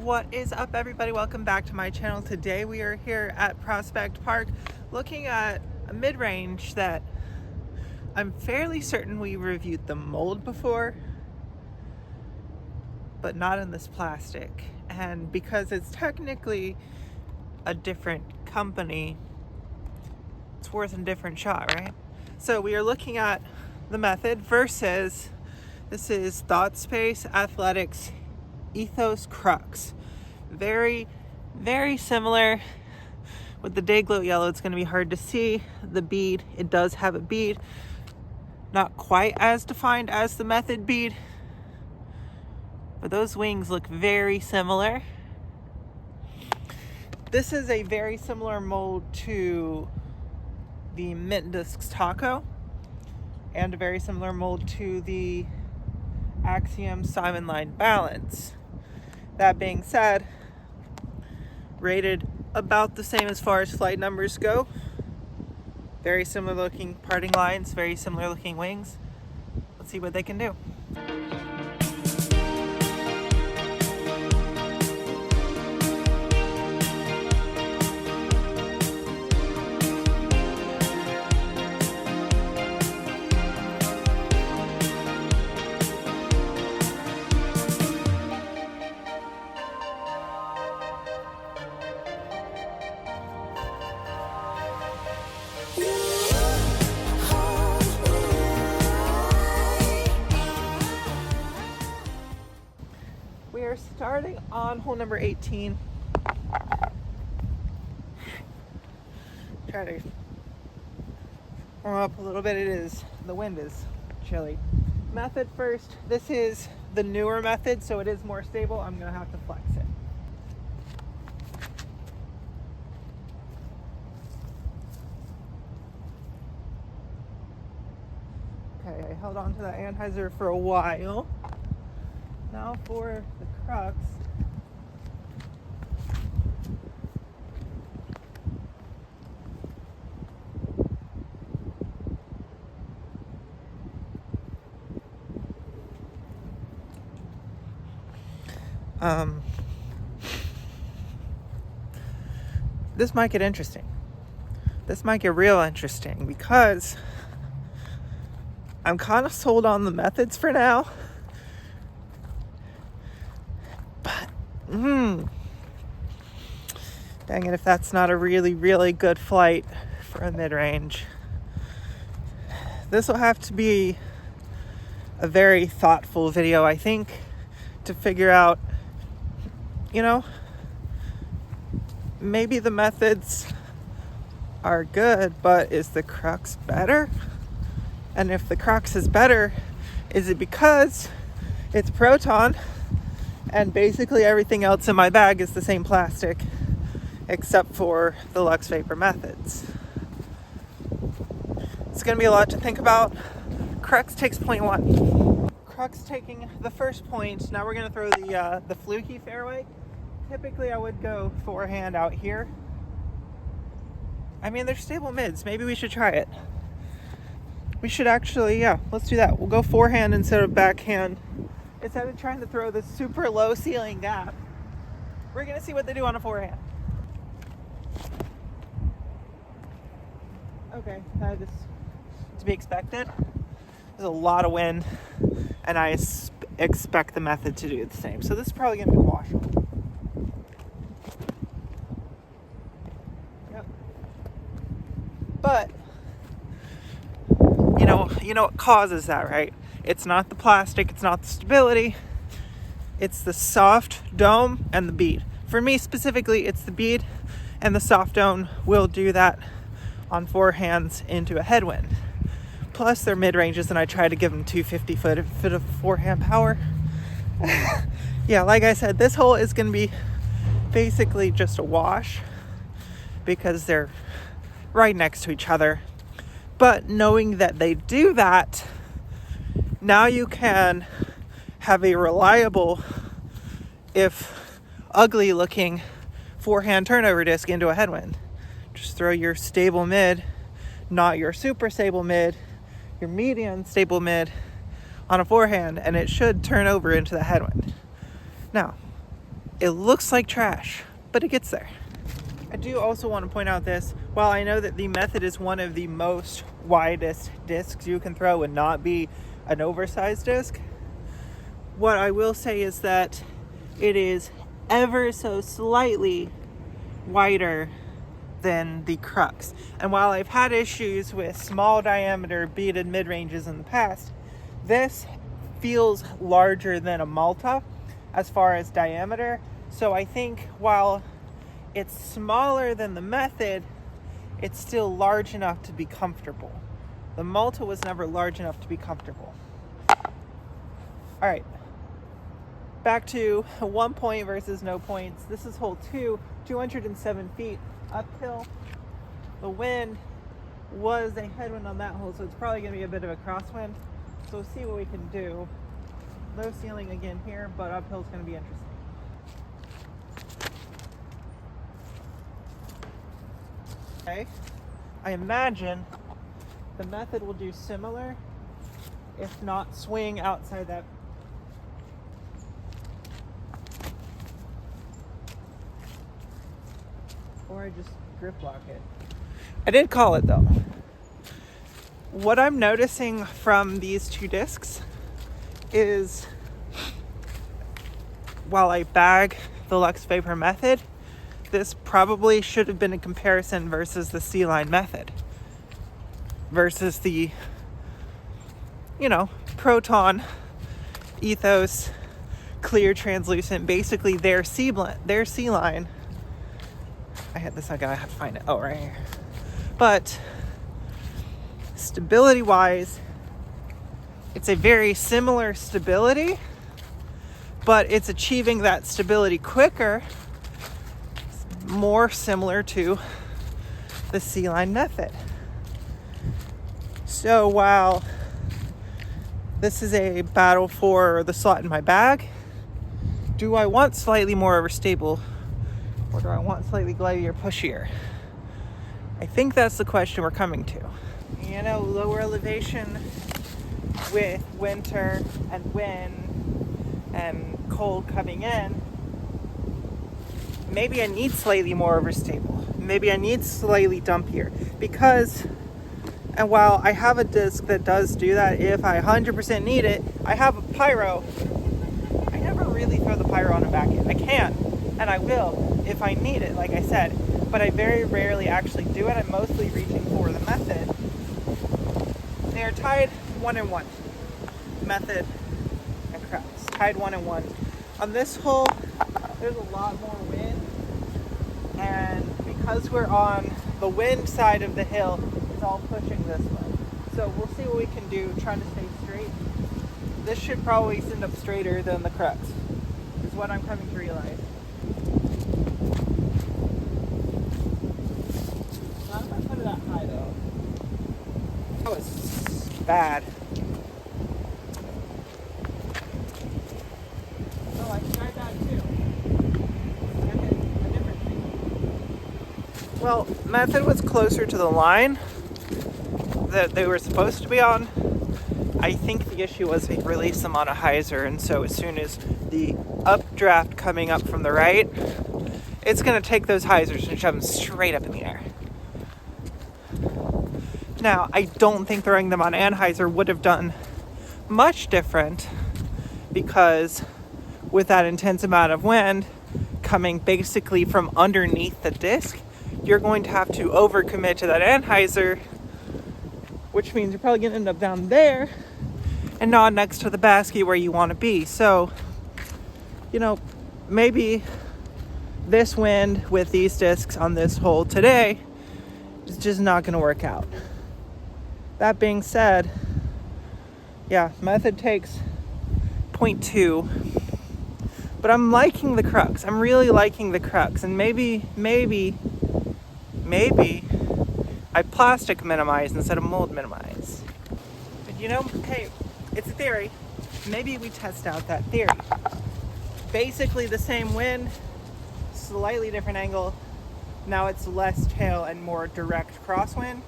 What is up, everybody? Welcome back to my channel. Today we are here at Prospect Park looking at a mid-range that I'm fairly certain we reviewed the mold before, but not in this plastic. And because it's technically a different company, it's worth a different shot, right? So we are looking at the Method versus, this is Thought Space Athletics Ethos Crux. Very, very similar. With the day glow yellow, it's going to be hard to see the bead. It does have a bead, not quite as defined as the Method bead, but those wings look very similar. This is a very similar mold to the Mint Discs Taco, and a very similar mold to the Axiom Simon Line Balance. That being said, rated about the same as far as flight numbers go. Very similar looking parting lines, very similar looking wings. Let's see what they can do. We are starting on hole number 18. Try to warm up a little bit. The wind is chilly. Method first. This is the newer Method, so it is more stable. I'm gonna have to flex it. Okay, I held on to that anhyzer for a while. Now for the Crux. This might get interesting. This might get real interesting because I'm kind of sold on the Methods for now. Dang it, if that's not a really, really good flight for a mid-range. This will have to be a very thoughtful video, I think, to figure out, maybe the Methods are good, but is the Crux better? And if the Crux is better, is it because it's proton and basically everything else in my bag is the same plastic except for the Lux Vapor Methods? It's going to be a lot to think about. Crux takes point 1. Crux taking the first point. Now we're going to throw the fluky fairway. Typically I would go forehand out here. I mean, they're stable mids. Maybe we should try it. We should actually, let's do that. We'll go forehand instead of backhand. Instead of trying to throw this super low ceiling gap, we're going to see what they do on a forehand. Okay, that is to be expected. There's a lot of wind, and I expect the Method to do the same. So this is probably going to be washable. Yep. But, you know what causes that, right? It's not the plastic, it's not the stability, it's the soft dome and the bead. For me specifically, it's the bead, and the soft dome will do that on forehands into a headwind. Plus they're mid-ranges and I try to give them 250 foot of forehand power. Yeah, like I said, this hole is going to be basically just a wash because they're right next to each other. But knowing that they do that, now you can have a reliable, if ugly looking, forehand turnover disc into a headwind. Just throw your stable mid, not your super stable mid, your medium stable mid on a forehand, and it should turn over into the headwind. Now, It looks like trash, but it gets there. I do also want to point out this, while I know that the Method is one of the most widest discs you can throw and not be an oversized disc, what I will say is that it is ever so slightly wider than the Crux. And while I've had issues with small diameter beaded mid-ranges in the past, this feels larger than a Malta as far as diameter. So I think while it's smaller than the Method, it's still large enough to be comfortable. The Malta was never large enough to be comfortable. All right, back to 1 point versus no points. This is hole 2, 207 feet uphill. The wind was a headwind on that hole, so it's probably going to be a bit of a crosswind. So we'll see what we can do. Low ceiling again here, but uphill is going to be interesting. Okay, I imagine the Method will do similar, if not swing outside that. Or I just grip lock it. I did call it though. What I'm noticing from these two discs is, while I bag the Lux Vapor Method, this probably should have been a comparison versus the C-Line Method. Versus the, Proton, Ethos, clear translucent, basically their C-Line. I had this, I have to find it. Oh, right here. But stability-wise, it's a very similar stability, but it's achieving that stability quicker, more similar to the C-Line Method. So while this is a battle for the slot in my bag, do I want slightly more overstable, or do I want slightly glidier, pushier? I think that's the question we're coming to. Lower elevation with winter and wind and cold coming in, maybe I need slightly more overstable. Maybe I need slightly dumpier. Because, and while I have a disc that does do that, if I 100% need it, I have a pyro. I never really throw the pyro on a back end. I can, and I will if I need it, like I said. But I very rarely actually do it. I'm mostly reaching for the Method. They are tied 1-1. Method and Crux. Tied 1-1. On this hole, there's a lot more wind. And because we're on the wind side of the hill, it's all pushing this way. So we'll see what we can do, trying to stay straight. This should probably end up straighter than the Crux, is what I'm coming to realize. Not if I put it that high though. That was bad. Oh, I tried that too. A different thing. Well, Method was closer to the line that they were supposed to be on. I think the issue was they released them on a hyzer, and so as soon as the updraft coming up from the right, it's going to take those hyzers and shove them straight up in the air. Now, I don't think throwing them on anhyzer would have done much different, because with that intense amount of wind coming basically from underneath the disc, you're going to have to overcommit to that anhyzer, which means you're probably going to end up down there and not next to the basket where you want to be. So, maybe this wind with these discs on this hole today is just not going to work out. That being said, yeah, Method takes 0.2, but I'm liking the Crux. I'm really liking the Crux, and maybe I plastic minimize instead of mold minimize. But hey, it's a theory. Maybe we test out that theory. Basically the same wind, slightly different angle. Now it's less tail and more direct crosswind.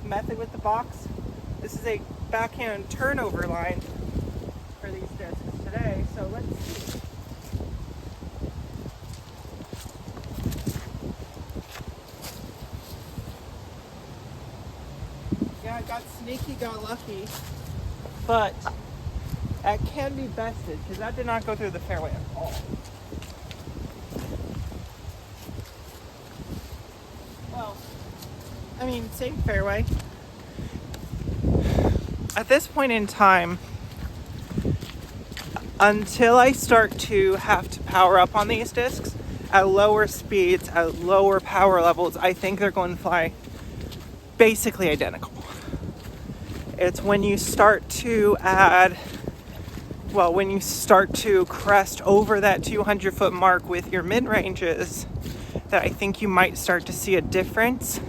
Method with the box. This is a backhand turnover line for these discs today. So let's see. got sneaky, got lucky, but that can be bested because that did not go through the fairway at all. Well, I mean, same fairway. At this point in time, until I start to have to power up on these discs at lower speeds, at lower power levels, I think they're going to fly basically identical. It's when you start to add, well, when you start to crest over that 200 foot mark with your mid-ranges that I think you might start to see a difference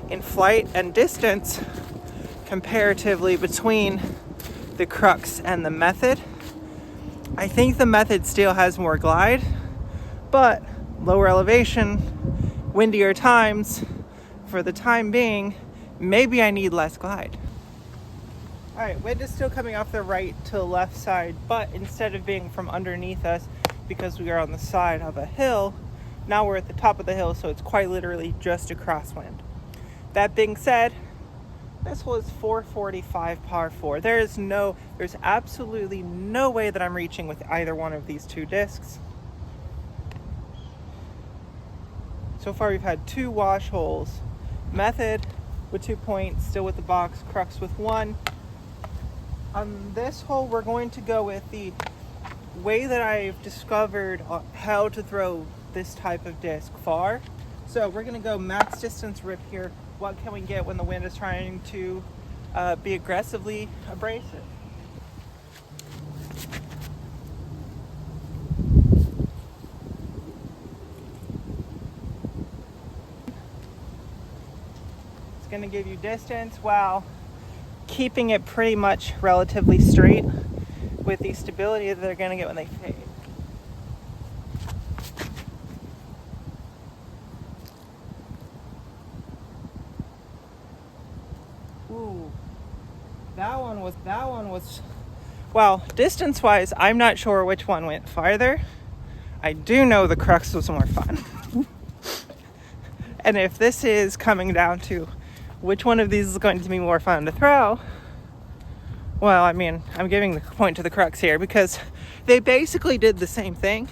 in flight and distance comparatively between the Crux and the Method. I think the Method still has more glide, but lower elevation, windier times. For the time being, maybe I need less glide. All right, wind is still coming off the right to the left side, but instead of being from underneath us, because we are on the side of a hill, now we're at the top of the hill, so it's quite literally just a crosswind. That being said, this was 445 par 4. There's absolutely no way that I'm reaching with either one of these two discs. So far we've had 2 wash holes. Method with 2 points, still with the box, Crux with 1. On this hole, we're going to go with the way that I've discovered how to throw this type of disc far. So we're going to go max distance rip here. What can we get when the wind is trying to be aggressively abrasive? It's going to give you distance while keeping it pretty much relatively straight with the stability that they're going to get when they fade. Ooh, that one was, well, distance-wise, I'm not sure which one went farther. I do know the Crux was more fun. And if this is coming down to which one of these is going to be more fun to throw, well, I mean, I'm giving the point to the Crux here because they basically did the same thing.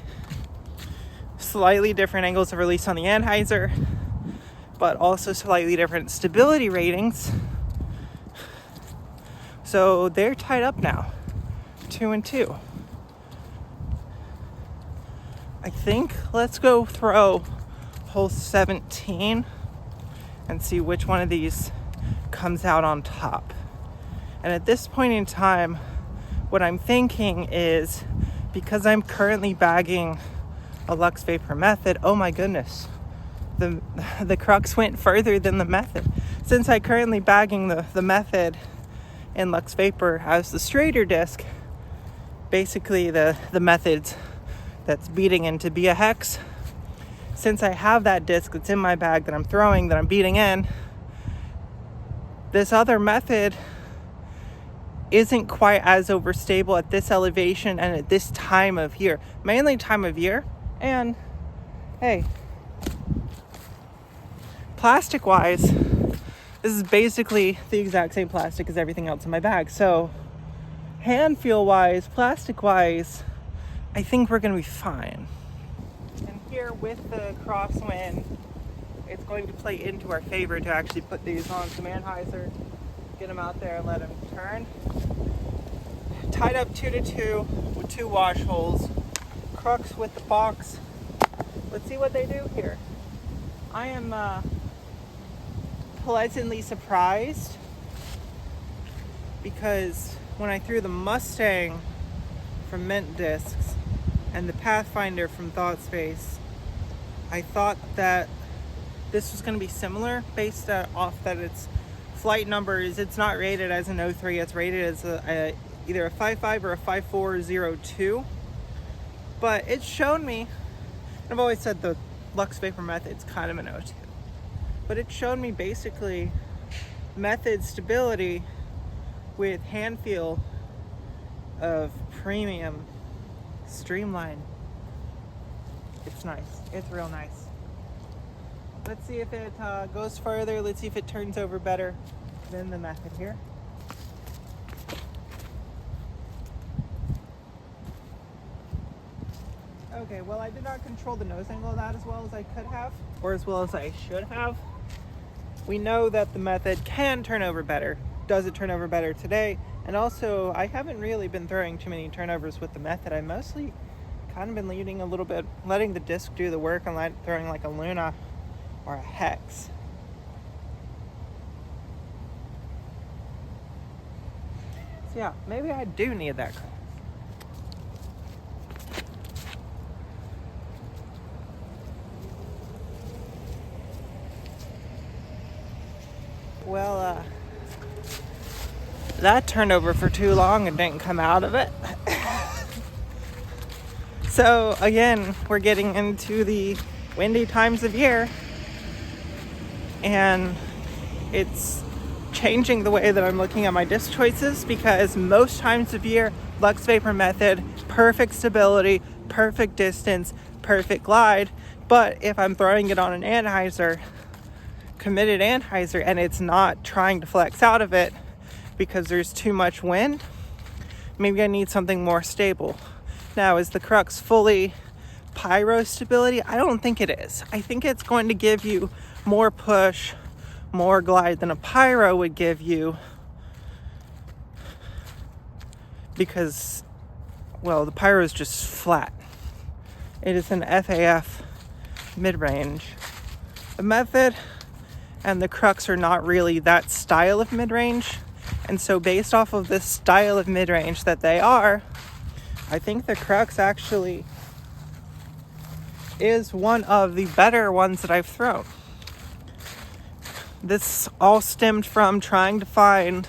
Slightly different angles of release on the anhyzer, but also slightly different stability ratings. So they're tied up now, 2-2. I think let's go throw hole 17 and see which one of these comes out on top. And at this point in time, what I'm thinking is, because I'm currently bagging a Lux Vapor Method, oh my goodness, the Crux went further than the Method. Since I'm currently bagging the Method in Lux Vapor as the straighter disc, basically the Method that's beating into be a hex. Since I have that disc that's in my bag that I'm throwing, that I'm beating in, this other Method isn't quite as overstable at this elevation and at this time of year. Mainly time of year. And hey, plastic wise, this is basically the exact same plastic as everything else in my bag. So hand feel wise, plastic wise, I think we're gonna be fine. And here with the crosswind, it's going to play into our favor to actually put these on some anhyzer, get them out there and let them turn. Tied up 2-2 with 2 wash holes. Crux with the box. Let's see what they do here. I am pleasantly surprised because when I threw the Mustang from Mint Discs and the Pathfinder from Thought Space, I thought that this was going to be similar based off that its flight numbers, it's not rated as an 03, it's rated as either a 5.5 or a 5.402. But it's shown me, I've always said the Lux Vapor Method's kind of an 02, but it's shown me basically Method stability with hand feel of premium streamline. It's nice. It's real nice. Let's see if it goes further. Let's see if it turns over better. than the Method here. Okay, well, I did not control the nose angle of that as well as I could have, or as well as I should have. We know that the Method can turn over better. Does it turn over better today? And also, I haven't really been throwing too many turnovers with the Method. I mostly kind of been leading a little bit, letting the disc do the work and throwing like a Luna or a Hex. So yeah, maybe I do need that class. Well, that turned over for too long and didn't come out of it. So again, we're getting into the windy times of year, and it's changing the way that I'm looking at my disc choices, because most times of year, Lux Vapor Method, perfect stability, perfect distance, perfect glide. But if I'm throwing it on an anhyzer, committed anhyzer, and it's not trying to flex out of it because there's too much wind, maybe I need something more stable. Now, is the Crux fully pyro stability? I don't think it is. I think it's going to give you more push, more glide than a pyro would give you, because, well, the pyro is just flat. It is an FAF mid-range. The Method and the Crux are not really that style of mid-range, and so based off of this style of mid-range that they are, I think the Crux actually is one of the better ones that I've thrown. This all stemmed from trying to find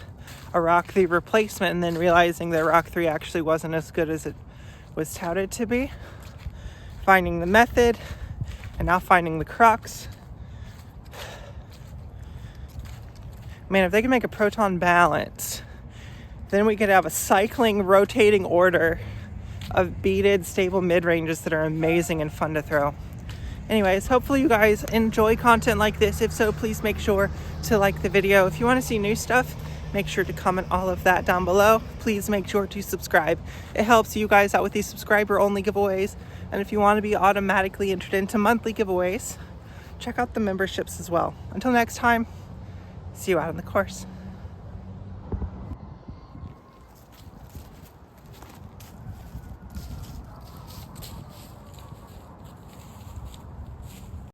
a Rock 3 replacement and then realizing that Rock 3 actually wasn't as good as it was touted to be. Finding the Method, and now finding the Crux. Man, if they can make a proton balance, then we could have a cycling, rotating order of beaded, stable mid-ranges that are amazing and fun to throw. Anyways, hopefully you guys enjoy content like this. If so, please make sure to like the video. If you want to see new stuff, make sure to comment all of that down below. Please make sure to subscribe. It helps you guys out with these subscriber-only giveaways. And if you want to be automatically entered into monthly giveaways, check out the memberships as well. Until next time, see you out on the course.